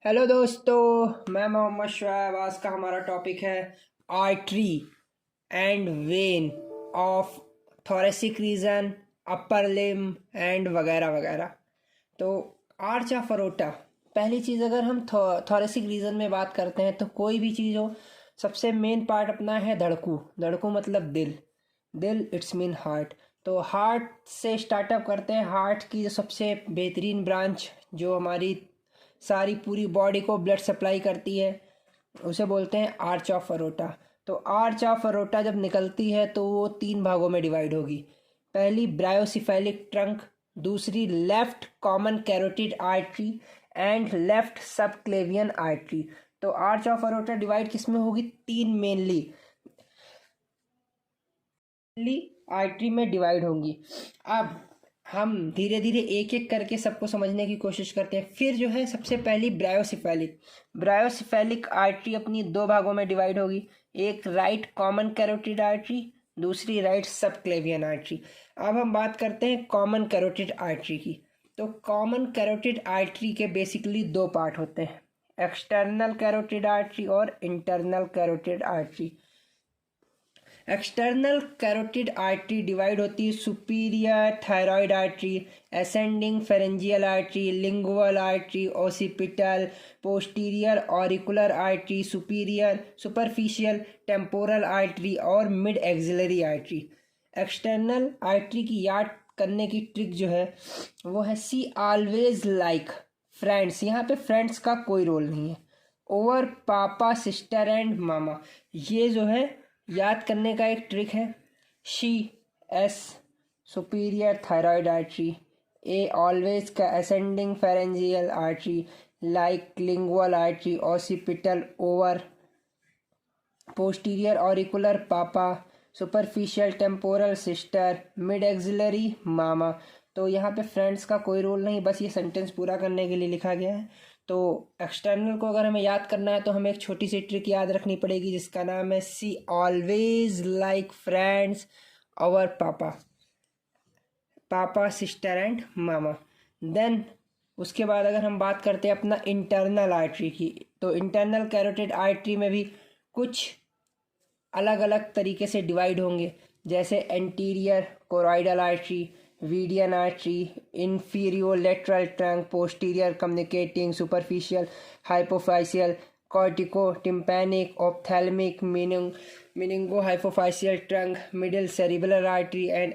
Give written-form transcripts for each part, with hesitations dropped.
Hello दोस्तों, मैं मोहम्मद शुएब। आज का हमारा टॉपिक है artery and when of thoracic region, upper limb and वगैरह वगैरह। तो आर्च ऑफ अरोटा, पहली चीज़ अगर हम थोरेसिक रीजन में बात करते हैं तो कोई भी चीज़ हो, सबसे मेन पार्ट अपना है धड़कू। धड़कू मतलब दिल। दिल इट्स मीन हार्ट। तो हार्ट से स्टार्टअप करते हैं। हार्ट की जो सबसे बेहतरीन ब्रांच जो हमारी सारी पूरी बॉडी को ब्लड सप्लाई करती है, उसे बोलते हैं आर्च ऑफ अरोटा। तो आर्च ऑफ अरोटा जब निकलती है तो वो तीन भागों में डिवाइड होगी। पहली ब्रायोसिफेलिक ट्रंक, दूसरी left common carotid artery and left subclavian artery. तो आर्च ऑफ अरोटा डिवाइड किस में होगी? तीन मेनली आर्टरी में डिवाइड होंगी। अब हम धीरे धीरे एक एक करके सबको समझने की कोशिश करते हैं। फिर जो है सबसे पहली ब्रायोसिफेलिक। ब्रायोसिफेलिक आर्टरी अपनी दो भागों में डिवाइड होगी। एक राइट कॉमन कैरोटिड आर्टरी, दूसरी राइट सबक्लेवियन आर्टरी। अब हम बात करते हैं कॉमन कैरोटिड आर्टरी की। तो कॉमन कैरोटिड आर्टरी के बेसिकली दो पार्ट होते हैं, एक्सटर्नल कैरोटिड आर्टरी और internal carotid artery. External carotid artery divide होती है superior thyroid artery, ascending pharyngeal artery, lingual artery, occipital, posterior auricular artery, superior superficial temporal artery और mid axillary artery. External artery की याद करने की trick जो है वो है सी ऑलवेज लाइक फ्रेंड्स। यहाँ पे फ्रेंड्स का कोई रोल नहीं है। ओवर पापा सिस्टर एंड मामा, ये जो है याद करने का एक ट्रिक है। She S superior thyroid artery, A always का ascending pharyngeal artery like lingual artery, occipital over posterior auricular पापा, superficial temporal sister, mid axillary मामा। तो यहाँ पे फ्रेंड्स का कोई रोल नहीं, बस ये सेंटेंस पूरा करने के लिए लिखा गया है। तो एक्सटर्नल को अगर हमें याद करना है तो हमें एक छोटी सी ट्रिक याद रखनी पड़ेगी जिसका नाम है सी ऑलवेज लाइक फ्रेंड्स और पापा, पापा सिस्टर एंड मामा। देन उसके बाद अगर हम बात करते हैं अपना इंटरनल आर्टरी की, तो इंटरनल कैरोटिड आर्टरी में भी कुछ अलग अलग तरीके से डिवाइड होंगे, जैसे anterior choroidal artery, vidian artery, inferior lateral trunk, posterior communicating, superficial hypophyseal, cortico tympanic, ophthalmic, meningo hypophyseal trunk, middle cerebral artery and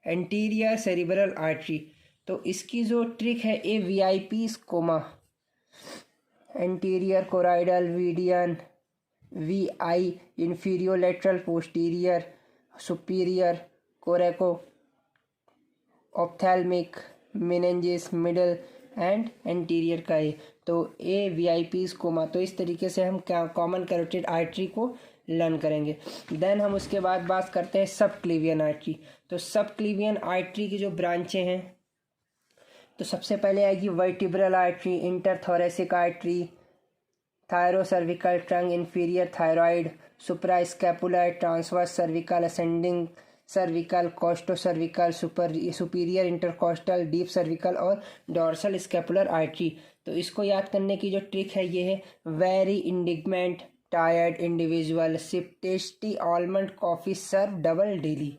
anterior cerebral artery. तो इसकी जो ट्रिक है A V I P coma, anterior choroidal, vidian, V I inferior lateral posterior, superior coraco, ophthalmic, meninges, middle and anterior का A. तो A V I P coma. तो इस तरीके से हम कॉमन कैरोटिड आर्टरी को लर्न करेंगे। देन हम उसके बाद बात करते हैं सब क्लीवियन आर्टरी। तो सब क्लीवियन आर्टरी की जो ब्रांचें हैं, तो सबसे पहले आएगी vertebral artery, interthoracic artery, thyrocervical trunk, inferior thyroid, suprascapular, transverse cervical, ascending cervical, costo cervical, superior intercostal, deep cervical और डॉर्सल स्कैपुलर आर्टरी। तो इसको याद करने की जो ट्रिक है ये है very indignant tired individual sip tasty almond coffee serve double daily.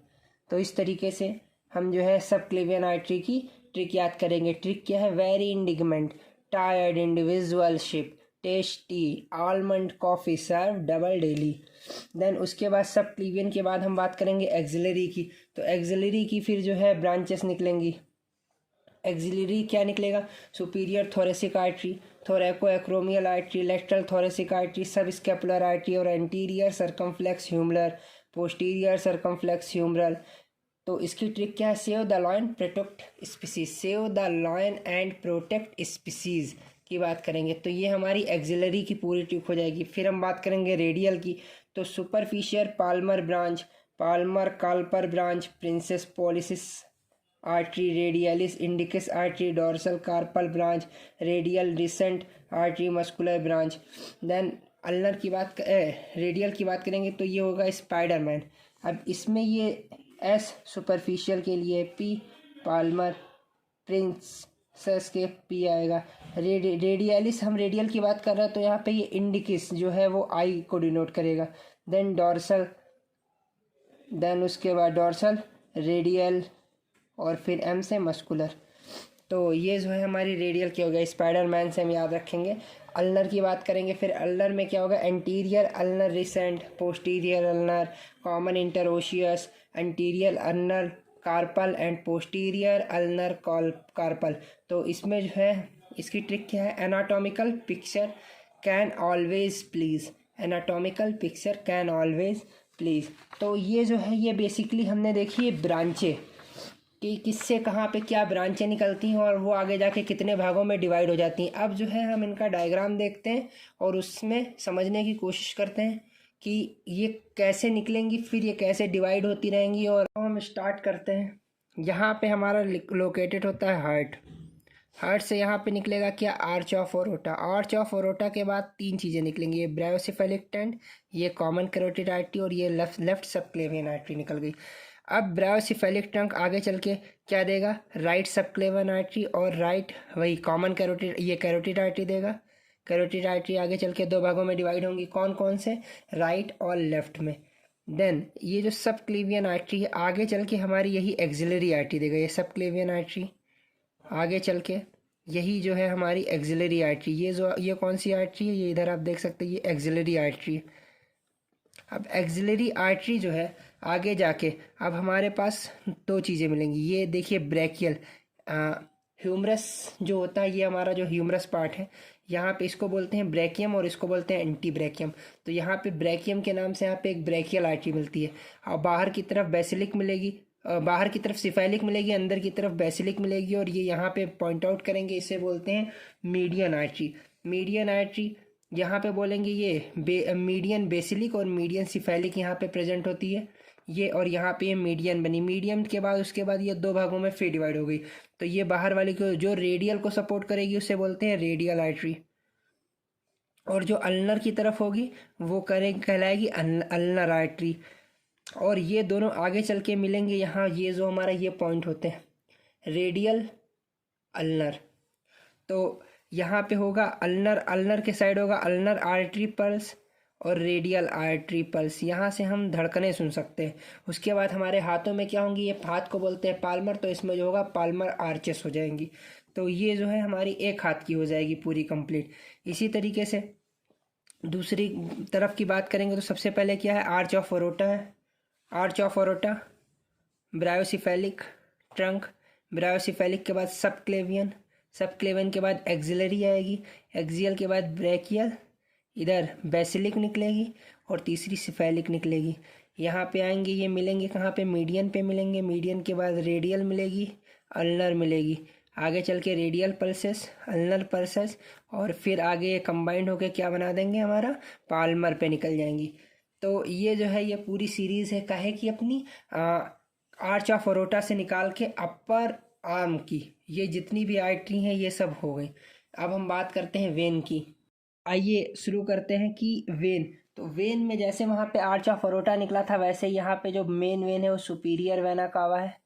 तो इस तरीके से हम जो है सब क्लेवियन आर्टरी की ट्रिक याद करेंगे। ट्रिक क्या है? Very indignant tired individual ship tasty almond coffee serve double daily. Then उसके बाद सब क्लीवियन के बाद हम बात करेंगे एक्सिलरी की। तो एक्सिलरी की फिर जो है ब्रांचेस निकलेंगी। एक्सिलरी क्या निकलेगा? Superior thoracic artery, thoraco acromial artery, lateral thoracic artery, subscapular artery और anterior circumflex humeral, posterior circumflex humeral. तो इसकी ट्रिक क्या है? Save the lion protect species, save the lion and protect species की बात करेंगे। तो ये हमारी एक्सिलरी की पूरी ट्रिक हो जाएगी। फिर हम बात करेंगे रेडियल की। तो superficial palmar branch, palmar carpal branch, princeps pollicis artery, radialis indicis artery, dorsal carpal branch, radial descent artery, muscular branch. Then ulnar की बात रेडियल की बात करेंगे तो ये होगा स्पाइडरमैन। अब इसमें ये एस सुपरफिशियल के लिए, पी पाल्मर, प्रिंस सस के पी आएगा। रेडियलिस, हम रेडियल की बात कर रहे हैं तो यहाँ पे ये इंडिकिस जो है वो आई को डिनोट करेगा। देन डॉर्सल, देन उसके बाद डॉर्सल, रेडियल, और फिर एम से मस्कुलर। तो ये जो है हमारी रेडियल क्या हो गया, स्पाइडरमैन से हम याद रखेंगे। अल्नर की बात करेंगे, फिर अल्नर में क्या होगा, anterior ulnar recent, posterior ulnar, common interosseous, anterior ulnar carpal and posterior ulnar carpal. तो इसमें जो है इसकी ट्रिक क्या है, anatomical picture can always please, anatomical picture can always please. तो ये जो है ये बेसिकली हमने देखी है ब्रांचें कि किससे कहाँ पे क्या ब्रांचें निकलती हैं और वो आगे जाके कितने भागों में डिवाइड हो जाती हैं। अब जो है हम इनका डायग्राम देखते हैं और उसमें समझने की कोशिश करते हैं कि ये कैसे निकलेंगी, फिर ये कैसे डिवाइड होती रहेंगी। और हम स्टार्ट करते हैं। यहाँ पे हमारा लोकेटेड होता है हार्ट। हार्ट से यहाँ पे निकलेगा क्या, आर्च ऑफ ओरोटा। आर्च ऑफ ओरोटा के बाद तीन चीज़ें निकलेंगी, ये ब्रायोसेफेलिक टेंट, ये कॉमन कैरोटिड आर्टरी और ये लेफ्ट सबक्लेवियन आर्टरी निकल गई। अब ब्रायोसेफेलिक ट्रंक आगे चल के क्या देगा, राइट सबक्लेवियन आर्टरी और राइट वही कॉमन कैरोटिड, ये कैरोटिड आर्टरी देगा। कैरोटिड आर्टरी आगे चल के दो भागों में डिवाइड होंगी, कौन कौन से, राइट और लेफ्ट में। देन ये जो सबक्लेवियन आर्टरी है आगे चल के हमारी यही एक्सिलरी आर्टरी देगा, ये सबक्लेवियन आर्टरी आगे चल के यही जो है हमारी एक्सिलरी आर्टरी। ये कौन सी आर्टरी है, ये इधर आप देख सकते हैं, ये एक्सिलरी आर्टरी है। अब एक्सिलरी आर्टरी जो है आगे जाके अब हमारे पास दो चीज़ें मिलेंगी, ये देखिए ब्रैकियल ह्यूमरस जो होता है, ये हमारा जो ह्यूमरस पार्ट है यहाँ पे इसको बोलते हैं ब्रैकियम और इसको बोलते हैं एंटी ब्रैकियम। तो यहाँ पे ब्रैकियम के नाम से यहाँ पे एक ब्रैकियल आर्टरी मिलती है और बाहर की तरफ बेसिलिक मिलेगी, बाहर की तरफ सिफेलिक मिलेगी, अंदर की तरफ बेसिलिक मिलेगी। और ये यहाँ पे पॉइंट आउट करेंगे, इसे बोलते हैं मीडियन आर्टरी। मीडियन आर्टरी यहाँ पे बोलेंगे ये मीडियन बेसिलिक और मीडियन सिफेलिक यहाँ पे प्रेजेंट होती है ये, और यहाँ पे ये मीडियन बनी। मीडियम के बाद उसके बाद ये दो भागों में फिर डिवाइड हो गई। तो ये बाहर वाली को जो रेडियल को सपोर्ट करेगी उसे बोलते हैं रेडियल आर्टरी, और जो अल्नर की तरफ होगी वो कहलाएगी अल्नर आर्टरी। और ये दोनों आगे चल के मिलेंगे यहाँ, ये जो हमारा ये पॉइंट होते हैं रेडियल अल्नर। तो यहाँ पे होगा अल्नर, अल्नर के साइड होगा अल्नर आर्टरी पल्स और रेडियल आर्टरी पल्स, यहाँ से हम धड़कनें सुन सकते हैं। उसके बाद हमारे हाथों में क्या होंगी, ये हाथ को बोलते हैं पाल्मर, तो इसमें जो होगा पाल्मर आर्चेस हो जाएंगी। तो ये जो है हमारी एक हाथ की हो जाएगी पूरी कंप्लीट। इसी तरीके से दूसरी तरफ की बात करेंगे तो सबसे पहले क्या है, आर्च ऑफ ओरोटा है। आर्च ऑफ ओरोटा, ब्रायोसेफेलिक ट्रंक, ब्रायोसेफेलिक के बाद सबक्लेवियन, सबक्लेवियन के बाद एक्सिलरी आएगी, एक्सियल के बाद ब्रैकियल, इधर बेसिलिक निकलेगी और तीसरी सिफेलिक निकलेगी। यहाँ पे आएंगे, ये मिलेंगे कहाँ पे, मीडियन पे मिलेंगे। मीडियन के बाद रेडियल मिलेगी, अल्नर मिलेगी, आगे चल के रेडियल पल्सेस, अल्नर पल्सेस, और फिर आगे ये कंबाइंड होकर क्या बना देंगे, हमारा पाल्मर पे निकल जाएंगी। तो ये जो है ये पूरी सीरीज़ है काहे की अपनी आर्च ऑफ ओरोटा से निकाल के अपर आर्म की, ये जितनी भी आर्टरी हैं ये सब हो गई। अब हम बात करते हैं वेन की। आइए शुरू करते हैं कि वेन, तो वेन में जैसे वहाँ पे आर्च ऑफ ओरोटा निकला था वैसे यहाँ पे जो मेन वेन है वो सुपीरियर वेना कावा है,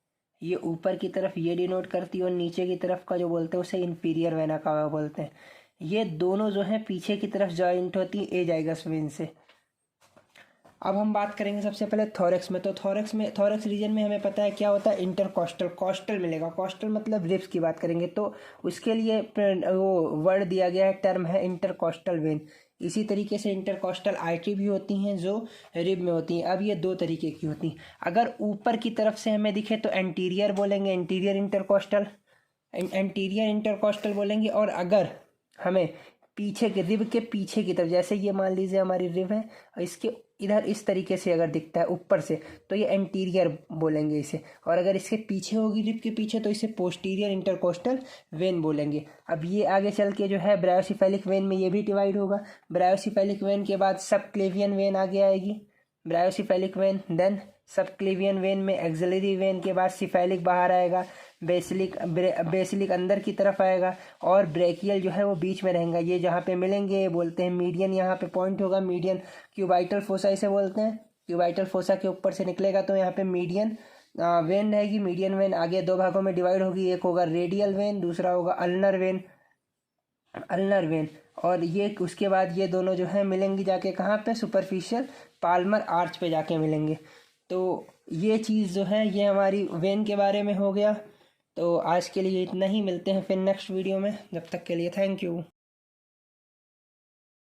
ये ऊपर की तरफ ये डिनोट करती है, और नीचे की तरफ का जो बोलते हैं उसे इंफीरियर वेना कावा बोलते हैं। ये दोनों जो है पीछे की तरफ जॉइंट होती है एजाइगस वेन से। अब हम बात करेंगे सबसे पहले थोरैक्स में। तो थोरैक्स रीजन में हमें पता है क्या होता है, इंटरकॉस्टल, कॉस्टल मिलेगा। कॉस्टल मतलब रिब्स की बात करेंगे तो उसके लिए वो वर्ड दिया गया है, टर्म है इंटरकॉस्टल वेन। इसी तरीके से इंटरकॉस्टल आर्टरी भी होती हैं जो रिब में होती हैं। अब ये दो तरीके की होती हैं, अगर ऊपर की तरफ से हमें दिखे तो एंटीरियर बोलेंगे, एंटीरियर इंटरकॉस्टल, एंटीरियर इंटरकॉस्टल बोलेंगे। और अगर हमें पीछे के रिब के पीछे की तरफ, जैसे ये मान लीजिए हमारी रिब है, इसके इधर इस तरीके से अगर दिखता है ऊपर से तो ये एंटीरियर बोलेंगे इसे, और अगर इसके पीछे होगी रिब के पीछे तो इसे पोस्टीरियर इंटरकोस्टल वेन बोलेंगे। अब ये आगे चल के जो है ब्रायोसेफेलिक वेन में ये भी डिवाइड होगा। ब्रायोसेफेलिक वेन के बाद सबक्लेवियन वेन आगे आएगी, ब्रायोसेफेलिक वेन, देन सबक्लेवियन वेन में एक्सिलरी वेन के बाद सिफेलिक बाहर आएगा, बेसिलिक अंदर की तरफ आएगा, और ब्रैकियल जो है वो बीच में रहेगा। ये जहाँ पे मिलेंगे बोलते हैं मीडियन, यहाँ पे पॉइंट होगा मीडियन। क्यूबाइटल फोसा इसे बोलते हैं, क्यूबाइटल फोसा के ऊपर से निकलेगा तो यहाँ पे मीडियन वेन रहेगी, मीडियन वेन आगे दो भागों में डिवाइड होगी, एक होगा रेडियल वेन, दूसरा होगा अल्नर वेन। और ये उसके बाद ये दोनों जो है मिलेंगी जाके कहाँ पे, सुपरफिशियल पाल्मर आर्च पे जाके मिलेंगे। तो ये चीज़ जो है ये हमारी वेन के बारे में हो गया। तो आज के लिए इतना ही, मिलते हैं फिर नेक्स्ट वीडियो में, जब तक के लिए थैंक यू।